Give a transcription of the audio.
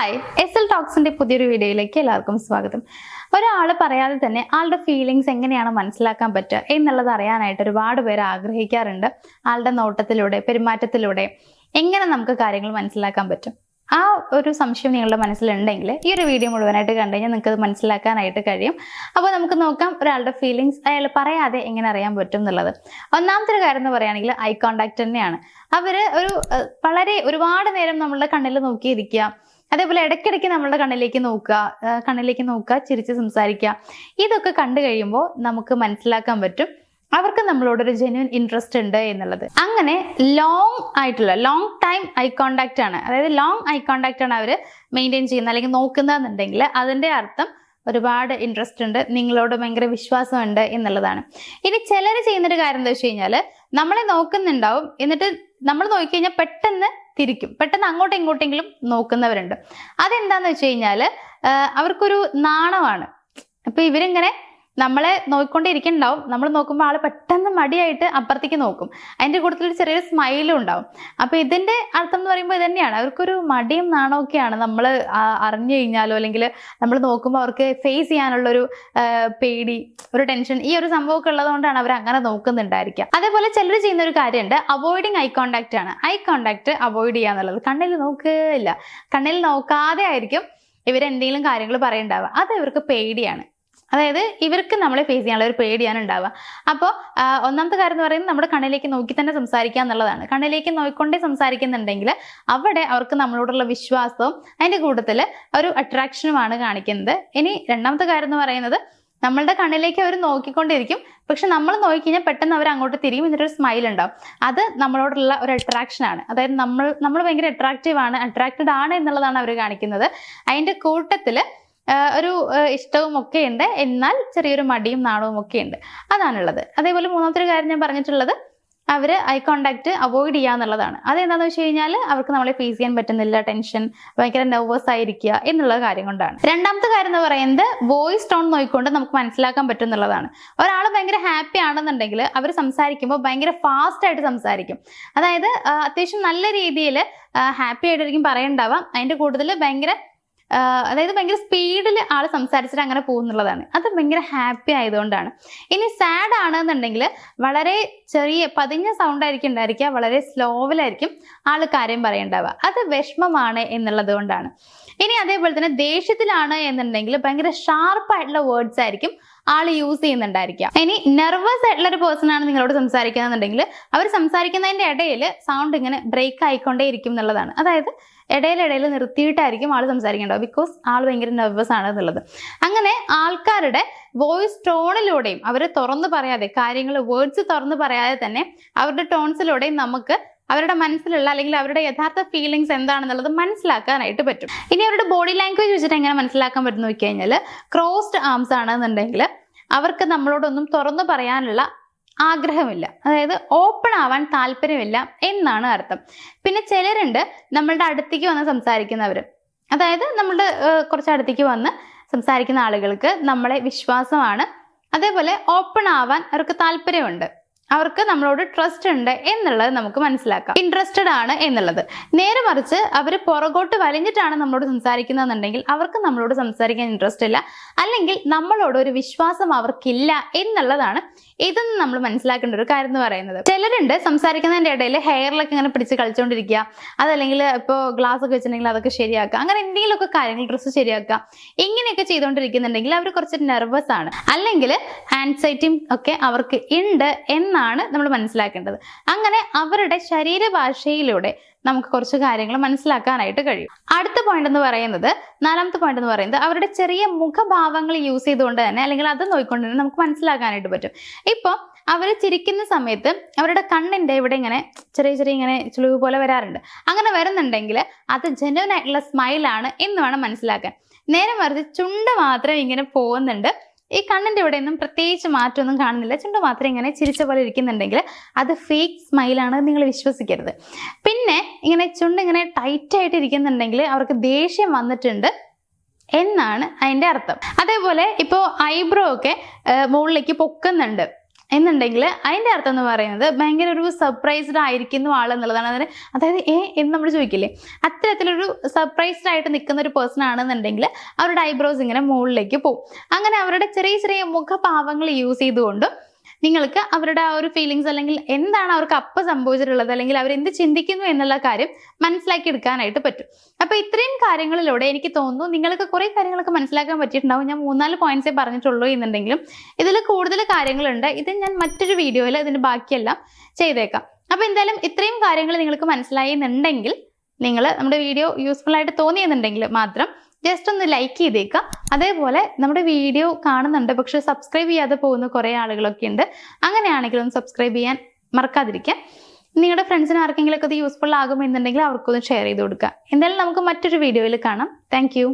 Hi, SL ടോക്സിന്റെ പുതിയൊരു വീഡിയോയിലേക്ക് എല്ലാവർക്കും സ്വാഗതം. ഒരാൾ പറയാതെ തന്നെ ആളുടെ ഫീലിങ്സ് എങ്ങനെയാണ് മനസ്സിലാക്കാൻ പറ്റുക എന്നുള്ളത് അറിയാനായിട്ട് ഒരുപാട് പേര് ആഗ്രഹിക്കാറുണ്ട്. ആളുടെ നോട്ടത്തിലൂടെ, പെരുമാറ്റത്തിലൂടെ എങ്ങനെ നമുക്ക് കാര്യങ്ങൾ മനസ്സിലാക്കാൻ പറ്റും? ആ ഒരു സംശയം നിങ്ങളുടെ മനസ്സിലുണ്ടെങ്കിൽ ഈ ഒരു വീഡിയോ മുഴുവനായിട്ട് കണ്ടു കഴിഞ്ഞാൽ നിങ്ങൾക്ക് അത് മനസ്സിലാക്കാനായിട്ട് കഴിയും. അപ്പോൾ നമുക്ക് നോക്കാം ഒരാളുടെ ഫീലിങ്സ് അയാൾ പറയാതെ എങ്ങനെ അറിയാൻ പറ്റും എന്നുള്ളത്. ഒന്നാമത്തെ ഒരു കാര്യം എന്ന് പറയുകയാണെങ്കിൽ ഐ കോണ്ടാക്ട് തന്നെയാണ്. അവര് ഒരുപാട് നേരം നമ്മളുടെ കണ്ണിൽ നോക്കിയിരിക്കുക, അതേപോലെ ഇടയ്ക്കിടയ്ക്ക് നമ്മളുടെ കണ്ണിലേക്ക് നോക്കുക, ചിരിച്ച് സംസാരിക്കുക. ഇതൊക്കെ കണ്ടു കഴിയുമ്പോൾ നമുക്ക് മനസ്സിലാക്കാൻ പറ്റും അവർക്ക് നമ്മളോടൊരു ജെന്യൂൻ ഇൻട്രസ്റ്റ് ഉണ്ട് എന്നുള്ളത്. അങ്ങനെ ലോങ് ടൈം ഐ കോണ്ടാക്ട് ആണ്, അതായത് ലോങ് ഐ കോണ്ടാക്ട് ആണ് അവർ മെയിൻറ്റെയിൻ ചെയ്യുന്നത് അല്ലെങ്കിൽ നോക്കുന്നതെന്നുണ്ടെങ്കിൽ അതിൻ്റെ അർത്ഥം ഒരുപാട് ഇൻട്രസ്റ്റ് ഉണ്ട്, നിങ്ങളോട് ഭയങ്കര വിശ്വാസമുണ്ട് എന്നുള്ളതാണ്. ഇനി ചിലർ ചെയ്യുന്നൊരു കാര്യം എന്താ വെച്ച് കഴിഞ്ഞാൽ നമ്മളെ നോക്കുന്നുണ്ടാവും, എന്നിട്ട് നമ്മൾ നോക്കിക്കഴിഞ്ഞാൽ പെട്ടെന്ന് അങ്ങോട്ടും ഇങ്ങോട്ടെങ്കിലും നോക്കുന്നവരുണ്ട്. അതെന്താന്ന് വെച്ച് കഴിഞ്ഞാൽ അവർക്കൊരു നാണമാണ്. അപ്പൊ ഇവരിങ്ങനെ നമ്മളെ നോക്കിക്കൊണ്ടിരിക്കുന്നുണ്ടാവും, നമ്മൾ നോക്കുമ്പോൾ ആള് പെട്ടെന്ന് മടിയായിട്ട് അപ്പുറത്തേക്ക് നോക്കും, അതിന്റെ കൂട്ടത്തിൽ ഒരു ചെറിയൊരു സ്മൈലും ഉണ്ടാവും. അപ്പൊ ഇതിന്റെ അർത്ഥം എന്ന് പറയുമ്പോൾ ഇത് തന്നെയാണ്, അവർക്കൊരു മടിയും നാണമൊക്കെയാണ്. നമ്മൾ അറിഞ്ഞു കഴിഞ്ഞാലോ അല്ലെങ്കിൽ നമ്മൾ നോക്കുമ്പോൾ അവർക്ക് ഫേസ് ചെയ്യാനുള്ളൊരു പേടി, ഒരു ടെൻഷൻ, ഈ ഒരു സംഭവമൊക്കെ ഉള്ളതുകൊണ്ടാണ് അവർ അങ്ങനെ നോക്കുന്നുണ്ടായിരിക്കുക. അതേപോലെ ചിലർ ചെയ്യുന്ന ഒരു കാര്യമുണ്ട്, അവോയ്ഡിങ് ഐ കോണ്ടാക്ട് ആണ്. ഐ കോണ്ടാക്ട് അവോയ്ഡ് ചെയ്യാന്നുള്ളത്, കണ്ണിൽ നോക്കാതെ ആയിരിക്കും ഇവരെന്തെങ്കിലും കാര്യങ്ങൾ പറയണ്ടാവുക. അത് ഇവർക്ക് പേടിയാണ്, അതായത് ഇവർക്ക് നമ്മളെ ഫേസ് ചെയ്യാനുള്ള ഒരു പേടിയാണ് ഉണ്ടാവുക. അപ്പോൾ ഒന്നാമത്തെ കാര്യം എന്ന് പറയുന്നത് നമ്മുടെ കണ്ണിലേക്ക് നോക്കി തന്നെ സംസാരിക്കുക എന്നുള്ളതാണ്. കണ്ണിലേക്ക് നോക്കിക്കൊണ്ടേ സംസാരിക്കുന്നുണ്ടെങ്കിൽ അവിടെ അവർക്ക് നമ്മളോടുള്ള വിശ്വാസവും അതിൻ്റെ കൂട്ടത്തിൽ ഒരു അട്രാക്ഷനുമാണ് കാണിക്കുന്നത്. ഇനി രണ്ടാമത്തെ കാര്യം എന്ന് പറയുന്നത്, നമ്മളുടെ കണ്ണിലേക്ക് അവർ നോക്കിക്കൊണ്ടിരിക്കും, പക്ഷെ നമ്മൾ നോക്കിക്കഴിഞ്ഞാൽ പെട്ടെന്ന് അവർ അങ്ങോട്ട് തിരിയും, എന്നിട്ടൊരു സ്മൈൽ ഉണ്ടാവും. അത് നമ്മളോടുള്ള ഒരു അട്രാക്ഷനാണ്. അതായത് നമ്മൾ ഭയങ്കര അട്രാക്റ്റഡ് ആണ് എന്നുള്ളതാണ് അവർ കാണിക്കുന്നത്. അതിൻ്റെ കൂട്ടത്തിൽ ഒരു ഇഷ്ടവും ഒക്കെ ഉണ്ട്, എന്നാൽ ചെറിയൊരു മടിയും നാണവും ഒക്കെ ഉണ്ട്, അതാണുള്ളത്. അതേപോലെ മൂന്നാമത്തെ ഒരു കാര്യം ഞാൻ പറഞ്ഞിട്ടുള്ളത്, അവർ ഐ കോണ്ടാക്ട് അവോയ്ഡ് ചെയ്യുക എന്നുള്ളതാണ്. അതെന്താണെന്ന് വെച്ച് കഴിഞ്ഞാൽ അവർക്ക് നമ്മളെ ഫേസ് ചെയ്യാൻ പറ്റുന്നില്ല, ടെൻഷൻ, ഭയങ്കര നെർവസ് ആയിരിക്കുക എന്നുള്ള കാര്യം കൊണ്ടാണ്. രണ്ടാമത്തെ കാര്യം എന്ന് പറയുന്നത് വോയിസ് ടോൺ നോക്കിക്കൊണ്ട് നമുക്ക് മനസ്സിലാക്കാൻ പറ്റും എന്നുള്ളതാണ്. ഒരാൾ ഭയങ്കര ഹാപ്പി ആണെന്നുണ്ടെങ്കിൽ അവർ സംസാരിക്കുമ്പോൾ ഭയങ്കര ഫാസ്റ്റ് ആയിട്ട് സംസാരിക്കും. അതായത് അത്യാവശ്യം നല്ല രീതിയിൽ ഹാപ്പി ആയിട്ടായിരിക്കും പറയണ്ടാവാം, അതിൻ്റെ കൂടുതൽ ഭയങ്കര സ്പീഡിൽ ആൾ സംസാരിച്ചിട്ട് അങ്ങനെ പോകുന്നുള്ളതാണ്. അത് ഭയങ്കര ഹാപ്പി ആയതുകൊണ്ടാണ്. ഇനി സാഡ് ആണെന്നുണ്ടെങ്കിൽ വളരെ ചെറിയ പതിഞ്ഞ സൗണ്ട് ആയിരിക്കും ഉണ്ടായിരിക്കുക, വളരെ സ്ലോവിലായിരിക്കും ആൾ കാര്യം പറയണ്ടാവുക. അത് വിഷമമാണ് എന്നുള്ളത് കൊണ്ടാണ്. ഇനി അതേപോലെ തന്നെ ദേഷ്യത്തിലാണ് എന്നുണ്ടെങ്കിൽ ഭയങ്കര ഷാർപ്പായിട്ടുള്ള വേർഡ്സ് ആയിരിക്കും ആൾ യൂസ് ചെയ്യുന്നുണ്ടായിരിക്കുക. ഇനി നെർവസ് ആയിട്ടുള്ള ഒരു പേഴ്സൺ ആണ് നിങ്ങളോട് സംസാരിക്കുന്നതെന്നുണ്ടെങ്കിൽ അവർ സംസാരിക്കുന്നതിൻ്റെ ഇടയിൽ സൗണ്ട് ഇങ്ങനെ ബ്രേക്ക് ആയിക്കൊണ്ടേ ഇരിക്കും എന്നുള്ളതാണ്. അതായത് ഇടയിൽ നിർത്തിയിട്ടായിരിക്കും ആൾ സംസാരിക്കേണ്ടത്, ബിക്കോസ് ആൾ ഭയങ്കര നെർവസ് ആണ് എന്നുള്ളത്. അങ്ങനെ ആൾക്കാരുടെ വോയിസ് ടോണിലൂടെയും അവർ തുറന്നു പറയാതെ വേർഡ്സ് തുറന്നു പറയാതെ തന്നെ അവരുടെ ടോൺസിലൂടെയും നമുക്ക് അവരുടെ മനസ്സിലുള്ള അല്ലെങ്കിൽ അവരുടെ യഥാർത്ഥ ഫീലിങ്സ് എന്താണെന്നുള്ളത് മനസ്സിലാക്കാനായിട്ട് പറ്റും. ഇനി അവരുടെ ബോഡി ലാംഗ്വേജ് വെച്ചിട്ട് എങ്ങനെ മനസ്സിലാക്കാൻ പറ്റുന്ന നോക്കി കഴിഞ്ഞാൽ, ക്രോസ്ഡ് ആംസ് ആണെന്നുണ്ടെങ്കിൽ അവർക്ക് നമ്മളോടൊന്നും തുറന്നു പറയാനുള്ള ആഗ്രഹമില്ല, അതായത് ഓപ്പൺ ആവാൻ താല്പര്യമില്ല എന്നാണ് അർത്ഥം. പിന്നെ ചിലരുണ്ട് നമ്മളുടെ അടുത്തേക്ക് വന്ന് സംസാരിക്കുന്നവർ, അതായത് നമ്മളുടെ കുറച്ച് അടുത്തേക്ക് വന്ന് സംസാരിക്കുന്ന ആളുകൾക്ക് നമ്മളെ വിശ്വാസമാണ്, അതേപോലെ ഓപ്പൺ ആവാൻ അവർക്ക് താല്പര്യമുണ്ട്, അവർക്ക് നമ്മളോട് ട്രസ്റ്റ് ഉണ്ട് എന്നുള്ളത് നമുക്ക് മനസ്സിലാക്കാം, ഇൻട്രസ്റ്റഡ് ആണ് എന്നുള്ളത്. നേരെ മറിച്ച് അവർ പുറകോട്ട് വലിഞ്ഞിട്ടാണ് നമ്മളോട് സംസാരിക്കുന്നതെന്നുണ്ടെങ്കിൽ അവർക്ക് നമ്മളോട് സംസാരിക്കാൻ ഇൻട്രസ്റ്റ് ഇല്ല, അല്ലെങ്കിൽ നമ്മളോട് ഒരു വിശ്വാസം അവർക്കില്ല എന്നുള്ളതാണ് ഇതൊന്നും നമ്മൾ മനസ്സിലാക്കേണ്ട ഒരു കാര്യം എന്ന് പറയുന്നത്. ചിലരുണ്ട് സംസാരിക്കുന്നതിൻ്റെ ഇടയിൽ ഹെയറിലൊക്കെ ഇങ്ങനെ പിടിച്ച് കളിച്ചുകൊണ്ടിരിക്കുക, അതല്ലെങ്കിൽ ഇപ്പോൾ ഗ്ലാസ് ഒക്കെ വെച്ചിട്ടുണ്ടെങ്കിൽ അതൊക്കെ ശരിയാക്കുക, അങ്ങനെ എന്തെങ്കിലുമൊക്കെ കാര്യങ്ങൾ, ഡ്രസ്സ് ശരിയാക്കുക, ഇങ്ങനെയൊക്കെ ചെയ്തുകൊണ്ടിരിക്കുന്നുണ്ടെങ്കിൽ അവർ കുറച്ച് നെർവസ് ആണ്, അല്ലെങ്കിൽ ആൻസൈറ്റിയും ഒക്കെ അവർക്ക് ഉണ്ട് എന്നാണ് നമ്മൾ മനസ്സിലാക്കേണ്ടത്. അങ്ങനെ അവരുടെ ശരീരഭാഷയിലൂടെ നമുക്ക് കുറച്ച് കാര്യങ്ങൾ മനസ്സിലാക്കാനായിട്ട് കഴിയും. നാലാമത്തെ പോയിന്റ് എന്ന് പറയുന്നത് അവരുടെ ചെറിയ മുഖഭാവങ്ങൾ യൂസ് ചെയ്തുകൊണ്ട് തന്നെ, അല്ലെങ്കിൽ അത് നോക്കിക്കൊണ്ട് തന്നെ നമുക്ക് മനസ്സിലാക്കാനായിട്ട് പറ്റും. ഇപ്പോൾ അവർ ചിരിക്കുന്ന സമയത്ത് അവരുടെ കണ്ണിൻ്റെ ഇവിടെ ഇങ്ങനെ ചെറിയ ഇങ്ങനെ ചുളിവ് പോലെ വരാറുണ്ട്. അങ്ങനെ വരുന്നുണ്ടെങ്കിൽ അത് ജെന്യുവൻ ആയിട്ടുള്ള സ്മൈലാണ് എന്ന് വേണം മനസ്സിലാക്കാൻ. നേരെ മറിച്ച് ചുണ്ട് മാത്രം ഇങ്ങനെ പോകുന്നുണ്ട്, ഈ കണ്ണിൻ്റെ ഇവിടെ ഒന്നും പ്രത്യേകിച്ച് മാറ്റമൊന്നും കാണുന്നില്ല, ചുണ്ട് മാത്രം ഇങ്ങനെ ചിരിച്ച പോലെ ഇരിക്കുന്നുണ്ടെങ്കിൽ അത് ഫേക്ക് സ്മൈലാണ്, നിങ്ങൾ വിശ്വസിക്കരുത്. പിന്നെ ഇങ്ങനെ ചുണ്ട് ഇങ്ങനെ ടൈറ്റായിട്ട് ഇരിക്കുന്നുണ്ടെങ്കിൽ അവർക്ക് ദേഷ്യം വന്നിട്ടുണ്ട് എന്നാണ് അതിൻ്റെ അർത്ഥം. അതേപോലെ ഇപ്പോൾ ഐബ്രോ ഒക്കെ മുകളിലേക്ക് പൊക്കുന്നുണ്ട്, എന്നുണ്ടെങ്കിൽ അതിൻ്റെ അർത്ഥം എന്ന് പറയുന്നത് ഭയങ്കര ഒരു സർപ്രൈസ്ഡ് ആയിരിക്കുന്നു ആളെന്നുള്ളതാണ്. അതായത് എന്ന് നമ്മൾ ചോദിക്കില്ലേ, അത്തരത്തിലൊരു സർപ്രൈസ്ഡ് ആയിട്ട് നിൽക്കുന്ന ഒരു പേഴ്സൺ ആണെന്നുണ്ടെങ്കിൽ അവരുടെ ഐബ്രോസ് ഇങ്ങനെ മുകളിലേക്ക് പോകും. അങ്ങനെ അവരുടെ ചെറിയ ചെറിയ മുഖഭാവങ്ങൾ യൂസ് ചെയ്തുകൊണ്ട് നിങ്ങൾക്ക് അവരുടെ ആ ഒരു ഫീലിങ്സ് അല്ലെങ്കിൽ എന്താണ് അവർക്ക് അപ്പം സംഭവിച്ചിട്ടുള്ളത് അല്ലെങ്കിൽ അവരെന്ത് ചിന്തിക്കുന്നു എന്നുള്ള കാര്യം മനസ്സിലാക്കി എടുക്കാനായിട്ട് പറ്റും. അപ്പോൾ ഇത്രയും കാര്യങ്ങളിലൂടെ എനിക്ക് തോന്നുന്നു നിങ്ങൾക്ക് കുറേ കാര്യങ്ങളൊക്കെ മനസ്സിലാക്കാൻ പറ്റിയിട്ടുണ്ടാവും. ഞാൻ 3-4 പോയിന്റ്സേ പറഞ്ഞിട്ടുള്ളൂ എന്നുണ്ടെങ്കിലും ഇതിൽ കൂടുതൽ കാര്യങ്ങളുണ്ട്. ഇത് ഞാൻ മറ്റൊരു വീഡിയോയിൽ ഇതിൻ്റെ ബാക്കിയെല്ലാം ചെയ്തേക്കാം. അപ്പോൾ എന്തായാലും ഇത്രയും കാര്യങ്ങൾ നിങ്ങൾക്ക് മനസ്സിലായി എന്നുണ്ടെങ്കിൽ, നിങ്ങൾ നമ്മുടെ വീഡിയോ യൂസ്ഫുൾ ആയിട്ട് തോന്നിയെന്നുണ്ടെങ്കിൽ മാത്രം ജസ്റ്റ് ഒന്ന് ലൈക്ക് ചെയ്തേക്കുക. അതേപോലെ നമ്മുടെ വീഡിയോ കാണുന്നുണ്ട് പക്ഷെ സബ്സ്ക്രൈബ് ചെയ്യാതെ പോകുന്ന കുറേ ആളുകളൊക്കെ ഉണ്ട്. അങ്ങനെയാണെങ്കിൽ ഒന്ന് സബ്സ്ക്രൈബ് ചെയ്യാൻ മറക്കാതിരിക്കുക. നിങ്ങളുടെ ഫ്രണ്ട്സിന് ആർക്കെങ്കിലും ഒക്കെ ഇത് യൂസ്ഫുൾ ആകുമെന്നുണ്ടെങ്കിൽ അവർക്കൊന്ന് ഷെയർ ചെയ്ത് കൊടുക്കുക. എന്തായാലും നമുക്ക് മറ്റൊരു വീഡിയോയിൽ കാണാം. താങ്ക്